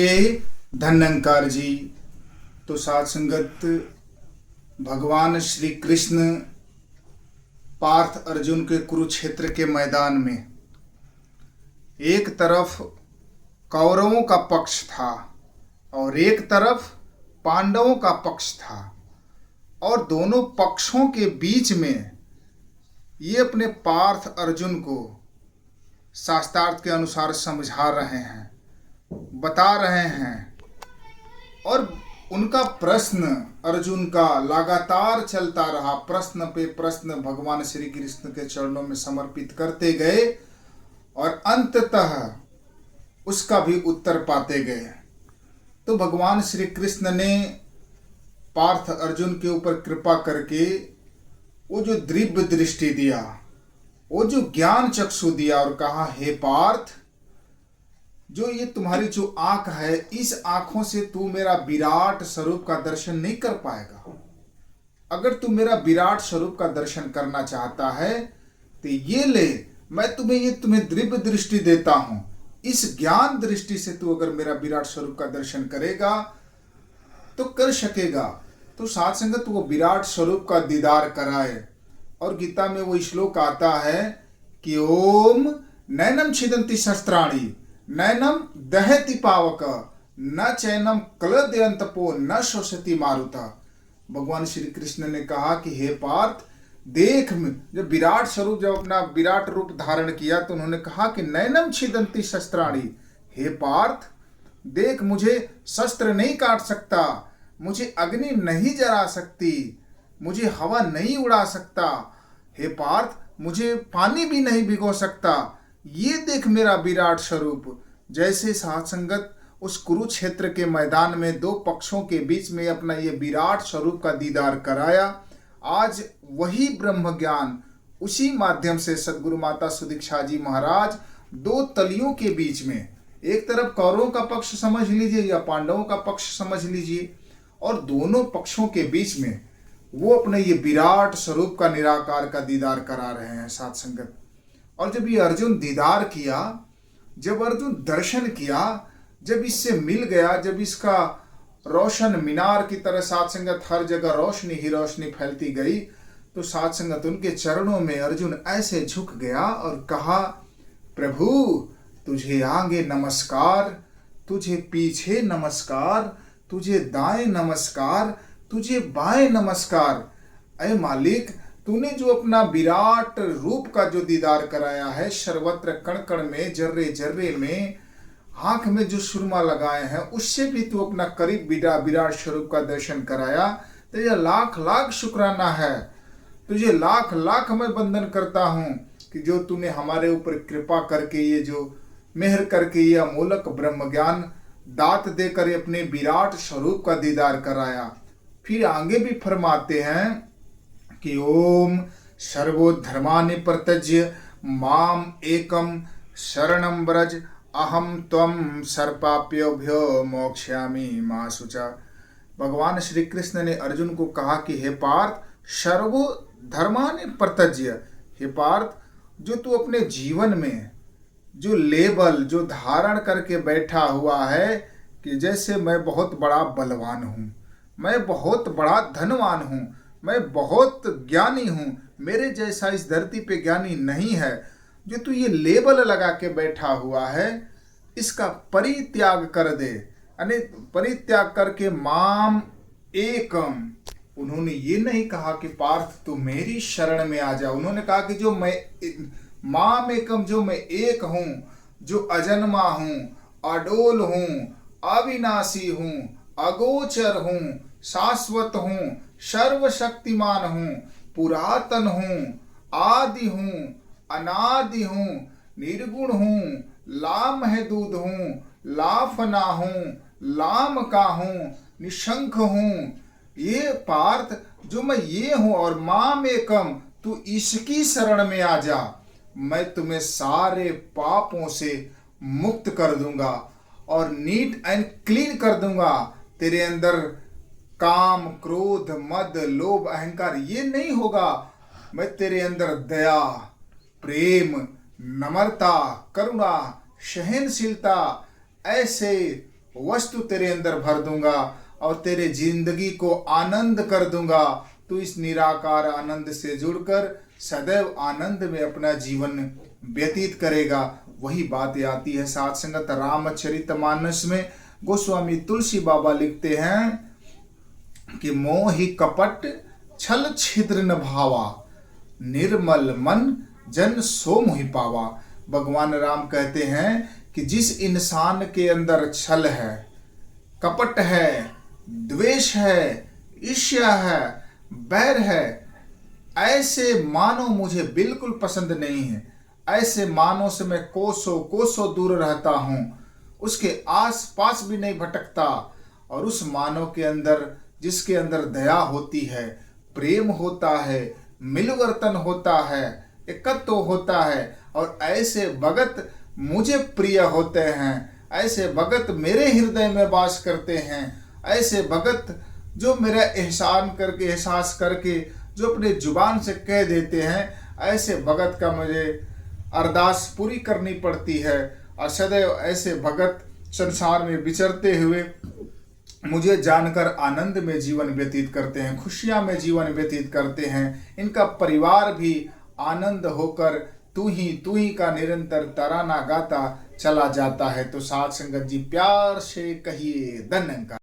ये धन्यंकार जी। तो साथ संगत भगवान श्री कृष्ण पार्थ अर्जुन के कुरुक्षेत्र के मैदान में एक तरफ कौरवों का पक्ष था और एक तरफ पांडवों का पक्ष था, और दोनों पक्षों के बीच में ये अपने पार्थ अर्जुन को शास्त्रार्थ के अनुसार समझा रहे हैं, बता रहे हैं। और उनका प्रश्न अर्जुन का लगातार चलता रहा, प्रश्न पे प्रश्न भगवान श्री कृष्ण के चरणों में समर्पित करते गए और अंततः उसका भी उत्तर पाते गए। तो भगवान श्री कृष्ण ने पार्थ अर्जुन के ऊपर कृपा करके वो जो दिव्य दृष्टि दिया, वो जो ज्ञान चक्षु दिया और कहा, हे पार्थ, जो ये तुम्हारी जो आंख है, इस आंखों से तू मेरा विराट स्वरूप का दर्शन नहीं कर पाएगा। अगर तू मेरा विराट स्वरूप का दर्शन करना चाहता है तो ये ले, मैं तुम्हें दिव्य दृष्टि देता हूं। इस ज्ञान दृष्टि से तू अगर मेरा विराट स्वरूप का दर्शन करेगा तो कर सकेगा। तो साथ संगत वो विराट स्वरूप का दीदार कराए। और गीता में वो श्लोक आता है कि ओम नैनम छिदन्ति शस्त्राणि नैनम दहति पावक न चैनम क्लदयन्तपो न शोषति मारुता। भगवान श्री कृष्ण ने कहा कि हे पार्थ, देख, जब विराट स्वरूप, जब अपना विराट रूप धारण किया तो उन्होंने कहा कि नैनम छिदन्ति शस्त्राणि, हे पार्थ देख, मुझे शस्त्र नहीं काट सकता, मुझे अग्नि नहीं जला सकती, मुझे हवा नहीं उड़ा सकता, हे पार्थ मुझे पानी भी नहीं भिगो सकता। ये देख मेरा विराट स्वरूप। जैसे साथ संगत उस कुरुक्षेत्र के मैदान में दो पक्षों के बीच में अपना ये विराट स्वरूप का दीदार कराया। आज वही ब्रह्म ज्ञान उसी माध्यम से सदगुरु माता सुदीक्षा जी महाराज दो तलियों के बीच में, एक तरफ कौरवों का पक्ष समझ लीजिए या पांडवों का पक्ष समझ लीजिए, और दोनों पक्षों के बीच में वो अपने ये विराट स्वरूप का निराकार का दीदार करा रहे हैं साथ संगत। और जब ये अर्जुन दीदार किया, जब अर्जुन दर्शन किया, जब इससे मिल गया, जब इसका रोशन मीनार की तरह साथ संगत हर जगह रोशनी ही रोशनी फैलती गई, तो साथ संगत उनके चरणों में अर्जुन ऐसे झुक गया और कहा, प्रभु तुझे आगे नमस्कार, तुझे पीछे नमस्कार, तुझे दाएं नमस्कार, तुझे बाएं नमस्कार। ऐ मालिक, तूने जो अपना विराट रूप का जो दीदार कराया है, सर्वत्र कण कण में, जर्रे जर्रे में, आंख में जो सुरमा लगाए हैं, उससे भी तू अपना करीब विराट स्वरूप का दर्शन कराया। तो यह लाख लाख शुक्राना है, तुझे लाख लाख मैं वंदन करता हूँ कि जो तूने हमारे ऊपर कृपा करके, ये जो मेहर करके ये अमूलक ब्रह्म ज्ञान दात देकर अपने विराट स्वरूप का दीदार कराया। फिर आगे भी फरमाते हैं कि ओम सर्वधर्मानि परित्यज्य माम एकम शरणं व्रज अहम त्वं सर्वपाप्येभ्यो मोक्ष्यामि मा शुचा। भगवान श्री कृष्ण ने अर्जुन को कहा कि हे पार्थ, सर्वधर्मानि परित्यज्य, हे पार्थ, जो तू अपने जीवन में जो लेबल जो धारण करके बैठा हुआ है कि जैसे मैं बहुत बड़ा बलवान हूँ, मैं बहुत बड़ा धनवान हूँ, मैं बहुत ज्ञानी हूँ, मेरे जैसा इस धरती पे ज्ञानी नहीं है, जो तू ये लेबल लगा के बैठा हुआ है, इसका परित्याग कर दे। यानी परित्याग करके माम एकम, उन्होंने ये नहीं कहा कि पार्थ तू मेरी शरण में आ जा, उन्होंने कहा कि जो मैं माम एकम, जो मैं एक हूँ, जो अजन्मा हूँ, अडोल हूँ, अविनाशी हूँ, अगोचर हूँ, शाश्वत हूँ, सर्वशक्तिमान हूँ, पुरातन हूँ, आदि हूँ, अनादि हूँ, निर्गुण हूँ, लाम है दूध हूँ, लाफना हूँ, लाम का हूँ, निशंक हूँ। ये पार्थ, जो मैं ये हूँ, और माम एकम, तू इसकी शरण में आ जा, मैं तुम्हें सारे पापों से मुक्त कर दूंगा और नीट एंड क्लीन कर दूंगा। तेरे अंदर काम, क्रोध, मद, लोभ, अहंकार ये नहीं होगा। मैं तेरे अंदर दया, प्रेम, नम्रता, करुणा, सहनशीलता, ऐसे वस्तु तेरे अंदर भर दूंगा और तेरे जिंदगी को आनंद कर दूंगा। तू इस निराकार आनंद से जुड़कर सदैव आनंद में अपना जीवन व्यतीत करेगा। वही बात आती है साथ संगत रामचरितमानस में। गोस्वामी तुलसी बाबा लिखते हैं कि मोहि कपट छल छिद्र न भावा, निर्मल मन जन सो मोहि पावा। भगवान राम कहते हैं कि जिस इंसान के अंदर छल है, कपट है, द्वेष है, ईर्ष्या है, बैर है, ऐसे मानव मुझे बिल्कुल पसंद नहीं है। ऐसे मानव से मैं कोसों कोसों दूर रहता हूं, उसके आस पास भी नहीं भटकता। और उस मानव के अंदर, जिसके अंदर दया होती है, प्रेम होता है, मिलवर्तन होता है, एकत्व होता है, और ऐसे भगत मुझे प्रिय होते हैं। ऐसे भगत मेरे हृदय में वास करते हैं। ऐसे भगत जो मेरा एहसास करके जो अपने जुबान से कह देते हैं, ऐसे भगत का मुझे अरदास पूरी करनी पड़ती है। और सदैव ऐसे भगत संसार में विचरते हुए मुझे जानकर आनंद में जीवन व्यतीत करते हैं, खुशियां में जीवन व्यतीत करते हैं। इनका परिवार भी आनंद होकर तू ही का निरंतर तराना गाता चला जाता है। तो साथ संगत जी प्यार से कहिए धन्यवाद।